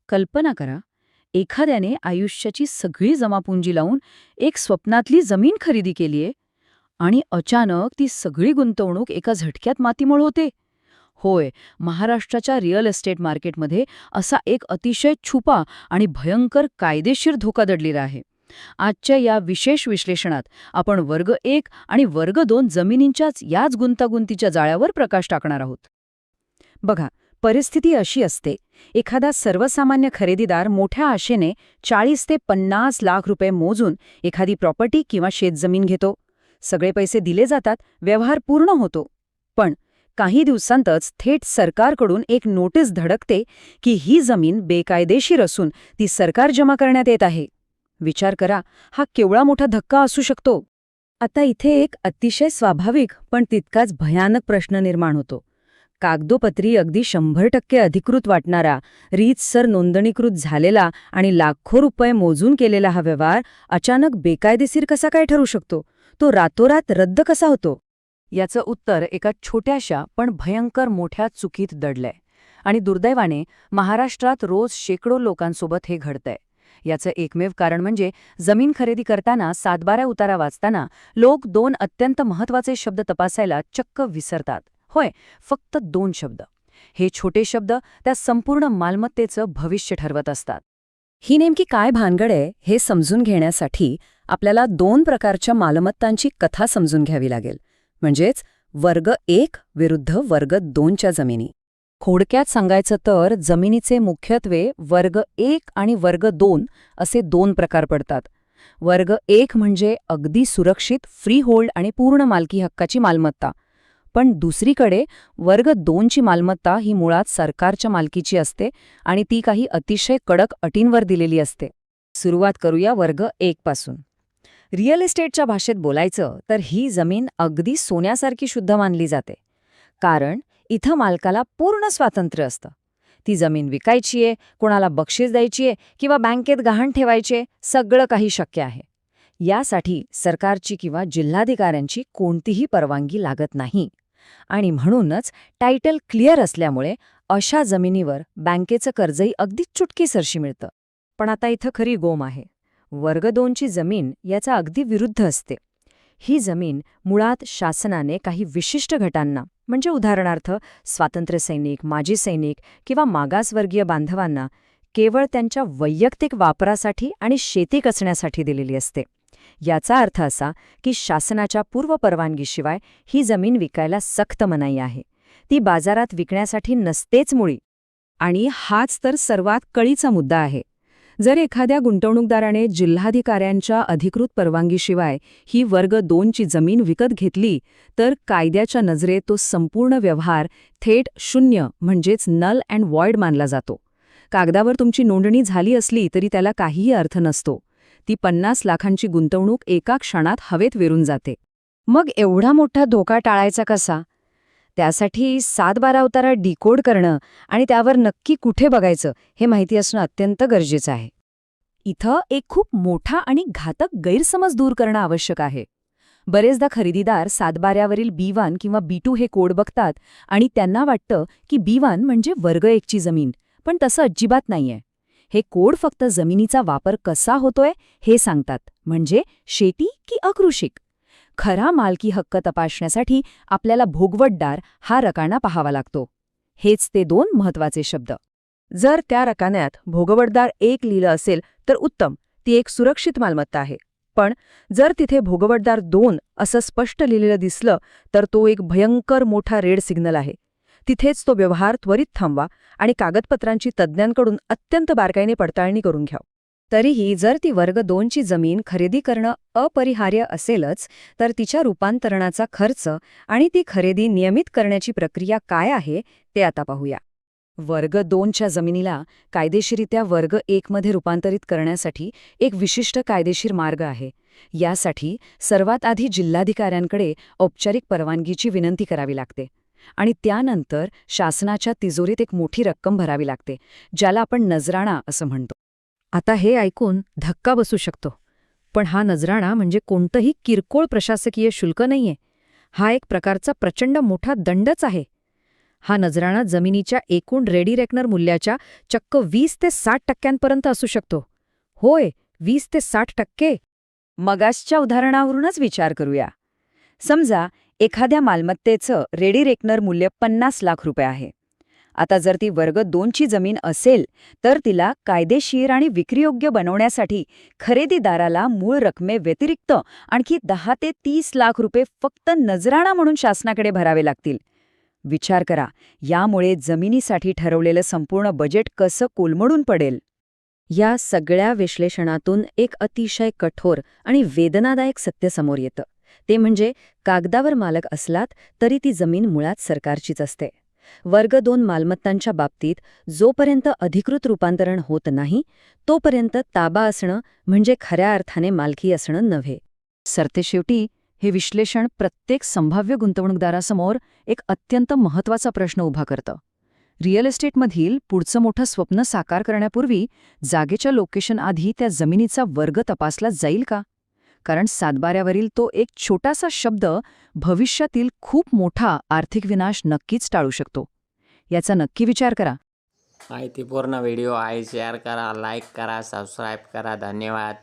कल्पना करा, एखाद्याने आयुष्याची सगळी जमापुंजी लावून एक स्वप्नातली जमीन खरेदी केलीये आणि अचानक ती सगळी गुंतवणूक एका झटक्यात मातीमोल होते. होय, महाराष्ट्राच्या रिअल एस्टेट मार्केटमध्ये असा एक अतिशय छुपा आणि भयंकर कायदेशीर धोका दडलेला आहे. आजच्या या विशेष विश्लेषणात आपण वर्ग 1 आणि वर्ग 2 जमिनींच्याच याच गुंतागुंतीच्या जाळ्यावर प्रकाश टाकणार आहोत. बघा, परिस्थिती अशी असते, एखादा सर्वसामान्य खरेदीदार मोठ्या आशेने 40 ते 50 लाख रुपये मोजून एखादी प्रॉपर्टी किंवा शेतजमीन घेतो. सगळे पैसे दिले जातात, व्यवहार पूर्ण होतो. पण काही दिवसांतच थेट सरकारकडून एक नोटीस धडकते की ही जमीन बेकायदेशीर असून ती सरकार जमा करण्यात येत आहे. विचार करा, हा केवढा मोठा धक्का असू शकतो. आता इथे एक अतिशय स्वाभाविक पण तितकाच भयानक प्रश्न निर्माण होतो. कागदोपत्री अगदी 100% अधिकृत वाटणारा, रीतसर नोंदणीकृत झालेला आणि लाखो रुपये मोजून केलेला हा व्यवहार अचानक बेकायदेशीर कसा काय ठरू शकतो? तो रातोरात रद्द कसा होतो? याचं उत्तर एका छोट्याशा पण भयंकर मोठ्या चुकीत दडलंय. आणि दुर्दैवाने महाराष्ट्रात रोज शेकडो लोकांसोबत हे घडतंय. याचं एकमेव कारण म्हणजे जमीन खरेदी करताना 7/12 उतारा वाचताना लोक 2 अत्यंत महत्त्वाचे शब्द तपासायला चक्क विसरतात. होय, फक्त 2 शब्द. हे छोटे शब्द त्या संपूर्ण मालमत्तेचं भविष्य ठरवत असतात. ही नेमकी काय भानगड आहे हे समजून घेण्यासाठी आपल्याला 2 प्रकारच्या मालमत्तांची कथा समजून घ्यावी लागेल. म्हणजेच वर्ग 1 विरुद्ध वर्ग 2च्या जमिनी. थोडक्यात सांगायचं तर जमिनीचे मुख्यत्वे वर्ग 1 आणि वर्ग 2 असे 2 प्रकार पडतात. वर्ग 1 म्हणजे अगदी सुरक्षित फ्री होल्ड आणि पूर्ण मालकी हक्काची मालमत्ता. पण दुसरीकडे वर्ग 2ची मालमत्ता ही मुळात सरकारच्या मालकीची असते आणि ती काही अतिशय कडक अटींवर दिलेली असते. सुरुवात करूया वर्ग 1 पासून. रिअल इस्टेटच्या भाषेत बोलायचं तर ही जमीन अगदी सोन्यासारखी शुद्ध मानली जाते. कारण इथं मालकाला पूर्ण स्वातंत्र्य असतं. ती जमीन विकायचीये, कोणाला बक्षीस द्यायचीये किंवा बँकेत गहाण ठेवायचे, सगळं काही शक्य आहे. यासाठी सरकारची किंवा जिल्हाधिकाऱ्यांची कोणतीही परवानगी लागत नाही. आणि म्हणूनच टायटल क्लिअर असल्यामुळे अशा जमिनीवर बँकेचं कर्जही अगदी चुटकीसरशी मिळतं. पण आता इथं खरी गोम आहे. वर्ग 2ची जमीन याचा अगदी विरुद्ध असते. ही जमीन मुळात शासनाने काही विशिष्ट गटांना, म्हणजे उदाहरणार्थ स्वातंत्र्यसैनिक, माजी सैनिक किंवा मागासवर्गीय बांधवांना केवळ त्यांच्या वैयक्तिक वापरासाठी आणि शेती कसण्यासाठी दिलेली असते. याचा अर्थ असा की शासनाच्या पूर्वपरवानगीशिवाय ही जमीन विकायला सक्त मनाई आहे. ती बाजारात विकण्यासाठी नसतेच मुळी. आणि हाच तर सर्वात कळीचा मुद्दा आहे. जर एखाद्या गुंतवणूकदाराने जिल्हाधिकाऱ्यांच्या अधिकृत परवानगीशिवाय ही वर्ग 2ची जमीन विकत घेतली तर कायद्याच्या नजरेत तो संपूर्ण व्यवहार थेट शून्य म्हणजेच नल अँड वॉइड मानला जातो. कागदावर तुमची नोंदणी झाली असली तरी त्याला काहीही अर्थ नसतो. ती 50 लाखांची गुंतवणूक एका क्षणात हवेत विरून जाते. मग एवढा मोठा धोका टाळायचा कसा? त्यासाठी 7/12 उतारा डिकोड करणं आणि त्यावर नक्की कुठे बघायचं हे माहिती असणं अत्यंत गरजेचं आहे. इथं एक खूप मोठा आणि घातक गैरसमज दूर करणं आवश्यक आहे. बरेचदा खरेदीदार 7/12वरील B1 किंवा B2 हे कोड बघतात आणि त्यांना वाटतं की B1 म्हणजे वर्ग 1ची जमीन, पण तसं अजिबात नाहीये. हे कोड फक्त जमिनीचा वापर कसा होतोय हे सांगतात, म्हणजे शेती की अकृषिक. खरा मालकी हक्क तपासण्यासाठी आपल्याला भोगवटदार हा रकाना पाहावा लागतो. हेच ते 2 महत्वाचे शब्द. जर त्या रकान्यात भोगवटदार 1 लिहिलं असेल तर उत्तम, ती एक सुरक्षित मालमत्ता आहे. पण जर तिथे भोगवटदार 2 असं स्पष्ट लिहिलेलं दिसलं तर तो एक भयंकर मोठा रेड सिग्नल आहे. तिथेच तो व्यवहार त्वरित थांबवा आणि कागदपत्रांची तज्ज्ञांकडून अत्यंत बारकाईने पडताळणी करून घ्या. तरीही जर ती वर्ग 2ची जमीन खरेदी करणं अपरिहार्य असेलच तर तिच्या रूपांतरणाचा खर्च आणि ती खरेदी नियमित करण्याची प्रक्रिया काय आहे ते आता पाहूया. वर्ग 2च्या जमिनीला कायदेशीरित्या वर्ग 1 मध्ये रूपांतरित करण्यासाठी एक विशिष्ट कायदेशीर मार्ग आहे. यासाठी सर्वात आधी जिल्हाधिकाऱ्यांकडे औपचारिक परवानगीची विनंती करावी लागते आणि त्यानंतर शासनाच्या तिजोरीत एक मोठी रक्कम भरावी लागते, ज्याला आपण नजराणा असं म्हणतो. आता हे ऐकून धक्का बसू शकतो, पण हा नजराणा म्हणजे कोणतंही किरकोळ प्रशासकीय शुल्क नाहीये. हा एक प्रकारचा प्रचंड मोठा दंडच आहे. हा नजराणा जमिनीच्या एकूण रेडी रेकनर मूल्याच्या चक्क 20 ते 60% असू शकतो. होय, 20 ते 60%. मगासच्या उदाहरणावरूनच विचार करूया. समजा एखाद्या मालमत्तेचं रेडी रेकनर मूल्य 50 लाख रुपये आहे. आता जर ती वर्ग 2ची जमीन असेल तर तिला कायदेशीर आणि विक्रीयोग्य बनवण्यासाठी खरेदीदाराला मूळ रकमेव्यतिरिक्त आणखी 10 ते 30 लाख रुपये फक्त नजराणा म्हणून शासनाकडे भरावे लागतील. विचार करा, यामुळे जमिनीसाठी ठरवलेलं संपूर्ण बजेट कसं कोलमडून पडेल. या सगळ्या विश्लेषणातून एक अतिशय कठोर आणि वेदनादायक सत्य समोर येतं. ते म्हणजे कागदावर मालक असलात तरी ती जमीन मुळात सरकारचीच असते. वर्ग 2 मालमत्तांच्या बाबतीत जोपर्यंत अधिकृत रूपांतरण होत नाही तोपर्यंत ताबा असणं म्हणजे खऱ्या अर्थाने मालकी असणं नव्हे. सरतेशेवटी हे विश्लेषण प्रत्येक संभाव्य गुंतवणूकदारासमोर एक अत्यंत महत्त्वाचा प्रश्न उभा करतं. रिअल एस्टेटमधील पुढचं मोठं स्वप्न साकार करण्यापूर्वी जागेच्या लोकेशन आधी त्या जमिनीचा वर्ग तपासला जाईल का? कारण सातबाऱ्यावरील तो एक छोटासा शब्द भविष्यातील खूप मोठा आर्थिक विनाश नक्कीच टाळू शकतो. याचा नक्की विचार करा. माहितीपूर्ण व्हिडिओ आहे, शेअर करा, लाईक करा, सबस्क्राईब करा. धन्यवाद.